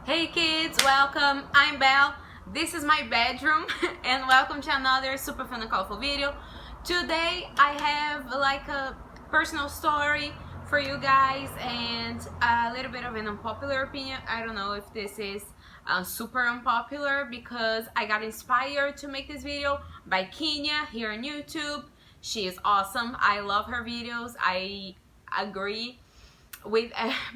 Hey kids, welcome. I'm Belle. This is my bedroom and welcome to another super fun and colorful video. Today I have like a personal story for you guys and a little bit of an unpopular opinion. I don't know if this is super unpopular because I got inspired to make this video by Kenya here on YouTube. She is awesome. I love her videos. I agree with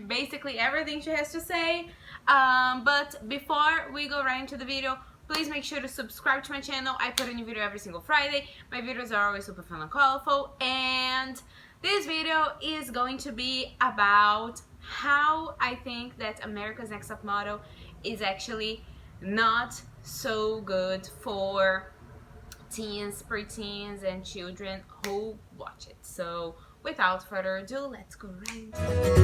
basically everything she has to say. But before we go right into the video, please make sure to subscribe to my channel. I put a new video every single Friday. My videos are always super fun and colorful, and this video is going to be about how I think that America's Next Top Model is actually not so good for teens, preteens, and children who watch it. So without further ado, let's go right into it.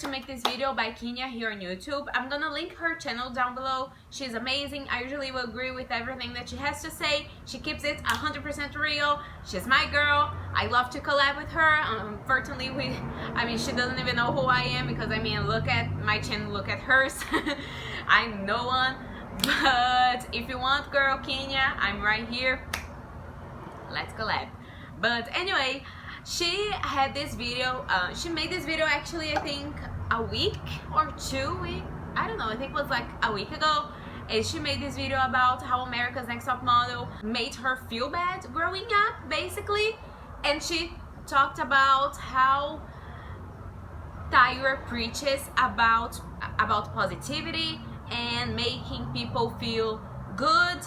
To make this video by Kenya here on YouTube. I'm gonna link her channel down below. She's amazing. I usually will agree with everything that she has to say. She keeps it 100% real. She's my girl. I love to collab with her. Unfortunately, she doesn't even know who I am because look at my channel, look at hers. I'm no one. But if you want girl Kenya, I'm right here. Let's collab. But anyway, she had this video, she made this video actually I think a week or 2 weeks, I don't know, I think it was like a week ago, and she made this video about how America's Next Top Model made her feel bad growing up, basically, and she talked about how Tyra preaches about positivity and making people feel good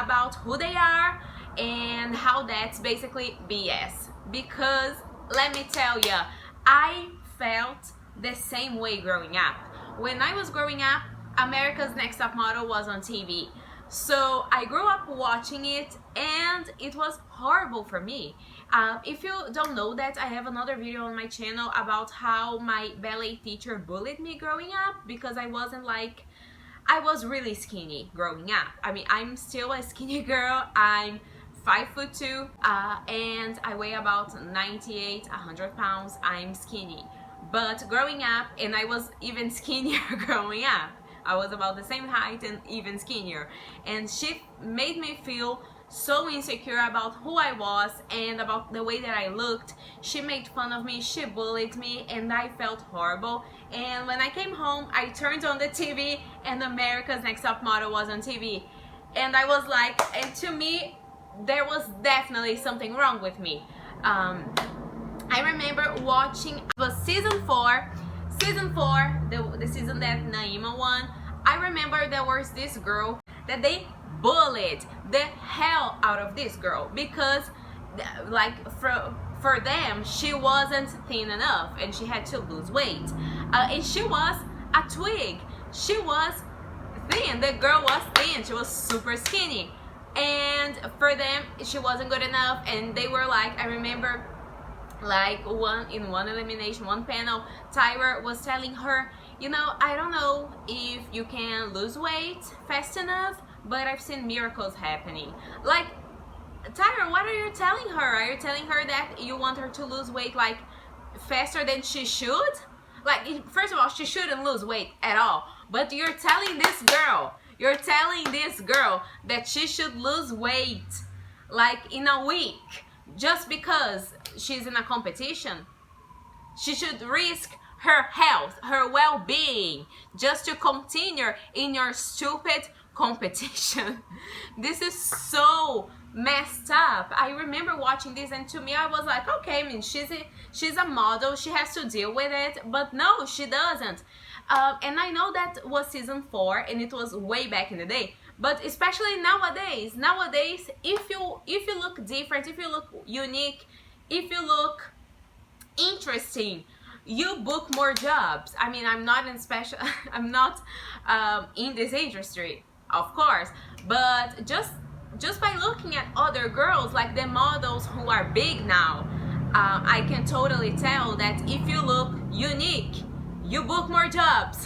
about who they are, and how that's basically BS. Because let me tell ya, I felt the same way growing up. When I was growing up, America's Next Top Model was on TV. So I grew up watching it and it was horrible for me. If you don't know that, I have another video on my channel about how my ballet teacher bullied me growing up because I was really skinny growing up. I'm still a skinny girl. I'm 5'2", and I weigh about 98, 100 pounds. I'm skinny. But growing up, and I was even skinnier growing up. I was about the same height and even skinnier. And she made me feel so insecure about who I was and about the way that I looked. She made fun of me, she bullied me, and I felt horrible. And when I came home, I turned on the TV and America's Next Top Model was on TV. And I was like, and to me, there was definitely something wrong with me. I remember watching, it was season 4, the season that Naima won. I remember there was this girl that they bullied the hell out of this girl because for them she wasn't thin enough and she had to lose weight, and she was a twig. She was thin, the girl was thin, she was super skinny. And for them, she wasn't good enough, and they were like, I remember, in one elimination, one panel, Tyra was telling her, I don't know if you can lose weight fast enough, but I've seen miracles happening. Like, Tyra, what are you telling her? Are you telling her that you want her to lose weight faster than she should? First of all, she shouldn't lose weight at all, but you're telling this girl that she should lose weight in a week just because she's in a competition. She should risk her health, her well-being, just to continue in your stupid competition. This is so messed up. I remember watching this, and to me I was like, okay, she's a model, she has to deal with it, but no, she doesn't. And I know that was season 4 and it was way back in the day, but especially nowadays, if you look different, if you look unique, if you look interesting, you book more jobs. I'm not in this industry, of course, but just by looking at other girls, like the models who are big now, I can totally tell that if you look unique, you book more jobs.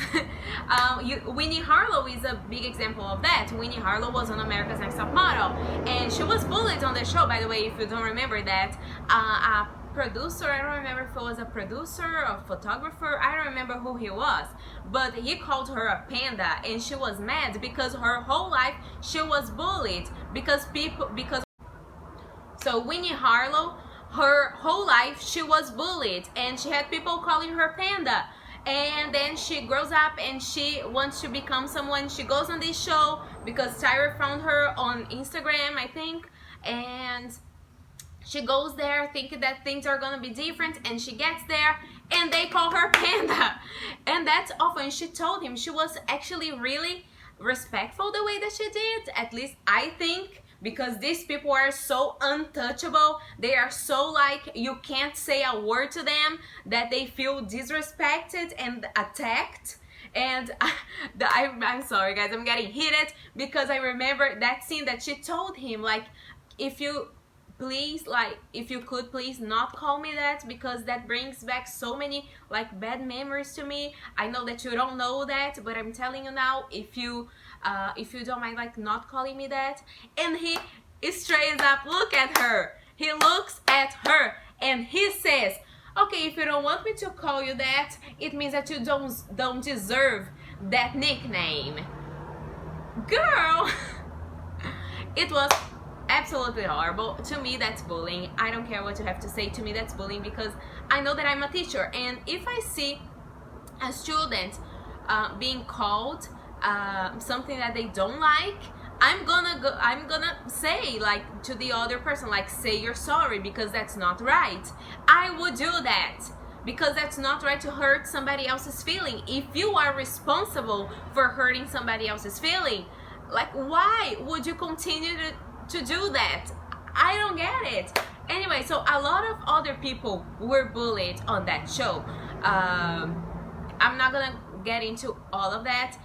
Winnie Harlow is a big example of that. Winnie Harlow was on America's Next Top Model, and she was bullied on the show, by the way, if you don't remember that. A producer, I don't remember if it was a producer or photographer, I don't remember who he was, but he called her a panda, and she was mad because her whole life she was bullied because so Winnie Harlow, her whole life she was bullied and she had people calling her panda. And then she grows up and she wants to become someone. She goes on this show because Tyra found her on Instagram, I think, and she goes there thinking that things are gonna be different, and she gets there and they call her panda. And that's awful. And she told him she was actually really respectful the way that she did, at least I think, because these people are so untouchable. They are so like, you can't say a word to them that they feel disrespected and attacked. And I'm sorry guys, I'm getting heated because I remember that scene that she told him, like, if you could please not call me that, because that brings back so many like bad memories to me. I know that you don't know that, but I'm telling you now, if you don't mind like not calling me that. And he straight up look at her. He looks at her and he says, okay, if you don't want me to call you that, it means that you don't deserve that nickname. Girl, it was absolutely horrible. To me, that's bullying. I don't care what you have to say. To me, that's bullying, because I know that I'm a teacher, and if I see a student being called something that they don't like, I'm gonna say like to the other person, like, say you're sorry, because that's not right. I would do that because that's not right to hurt somebody else's feeling. If you are responsible for hurting somebody else's feeling, like, why would you continue to do that? I don't get it. Anyway, so a lot of other people were bullied on that show. I'm not gonna get into all of that,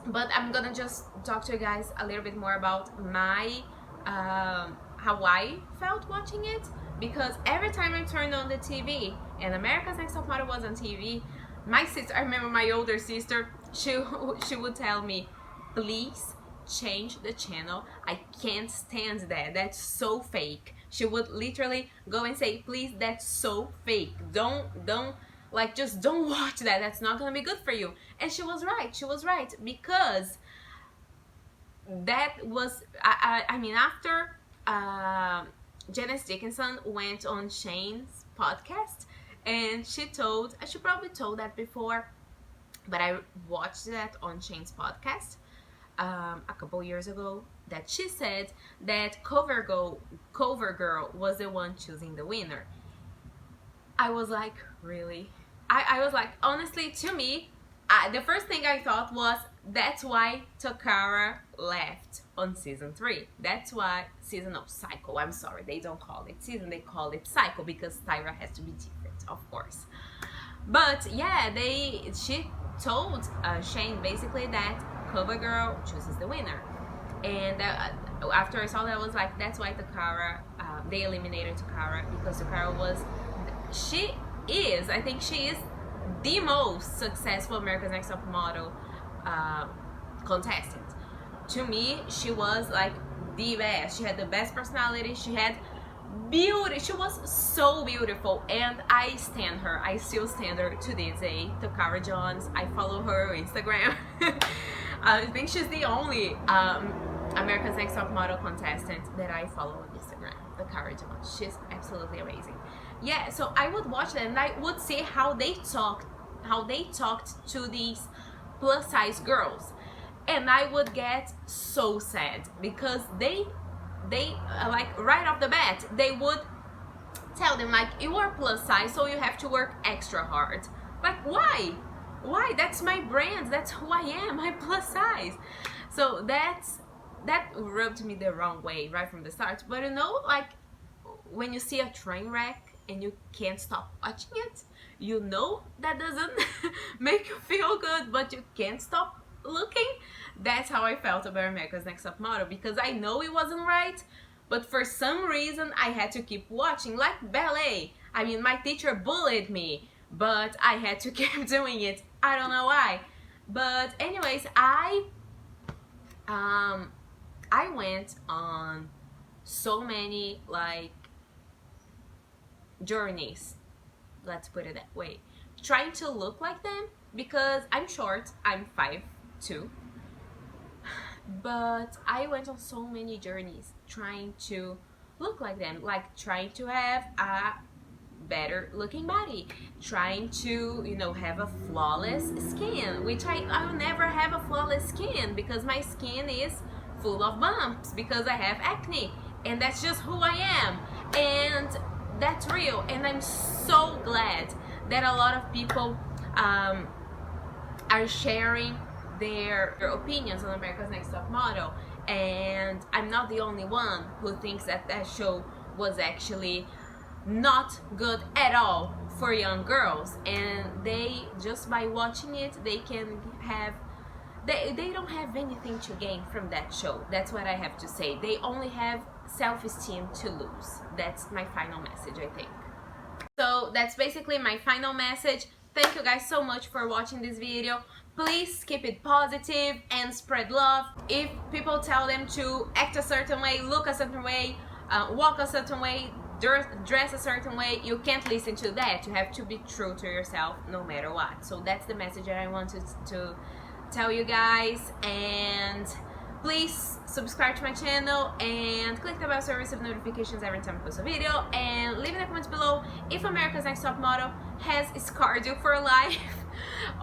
but I'm gonna just talk to you guys a little bit more about my how I felt watching it, because every time I turned on the TV and America's Next Top Model was on TV, my sister, I remember my older sister, she would tell me, please change the channel, I can't stand that, that's so fake. She would literally go and say, please, that's so fake, don't like, just don't watch that, that's not gonna be good for you. And she was right, because that was, I mean, after Janice Dickinson went on Shane's podcast, and she probably told that before, but I watched that on Shane's podcast a couple years ago, that she said that Cover Girl was the one choosing the winner. I was like, really? I was like, honestly, to me, the first thing I thought was, that's why Takara left on season 3. That's why cycle. I'm sorry, they don't call it season, they call it cycle, because Tyra has to be different, of course. But yeah, she told Shane basically that Cover Girl chooses the winner. And after I saw that, I was like, that's why Takara, they eliminated Takara, because Takara I think she is the most successful America's Next Top Model contestant. To me, she was like the best. She had the best personality. She had beauty. She was so beautiful, and I stand her. I still stand her to this day. Takara Jones. I follow her on Instagram. I think she's the only America's Next Top Model contestant that I follow on Instagram. Takara Jones. She's absolutely amazing. Yeah, so I would watch them and I would see how they talked to these plus size girls, and I would get so sad, because they like right off the bat they would tell them, like, you are plus size, so you have to work extra hard. Like, why? That's my brand, that's who I am, I'm plus size. So that rubbed me the wrong way right from the start. But you know, like, when you see a train wreck and you can't stop watching it, you know that doesn't make you feel good, but you can't stop looking. That's how I felt about America's Next Top Model, because I know it wasn't right, but for some reason I had to keep watching. Like ballet, I mean, my teacher bullied me but I had to keep doing it. I don't know why. But anyways, I went on so many like journeys, let's put it that way, trying to look like them, because I'm short, I'm 5'2", but I went on so many journeys trying to look like them, like trying to have a better looking body, trying to, you know, have a flawless skin, which I will never have a flawless skin, because my skin is full of bumps because I have acne, and that's just who I am, and that's real. And I'm so glad that a lot of people are sharing their opinions on America's Next Top Model, and I'm not the only one who thinks that that show was actually not good at all for young girls, and they, just by watching it, they can have, they don't have anything to gain from that show. That's what I have to say. They only have self-esteem to lose. That's my final message, I think. So that's basically my final message. Thank you guys so much for watching this video. Please keep it positive and spread love. If people tell them to act a certain way, look a certain way, walk a certain way, dress a certain way, you can't listen to that. You have to be true to yourself no matter what. So that's the message that I wanted to tell you guys. And please subscribe to my channel and click the bell so you receive notifications every time I post a video, and leave in the comments below if America's Next Top Model has scarred you for life,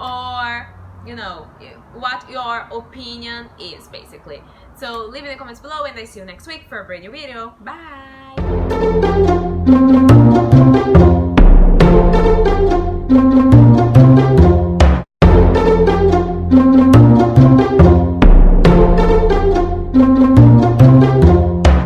or you know, what your opinion is basically. So leave in the comments below, and I see you next week for a brand new video. Bye!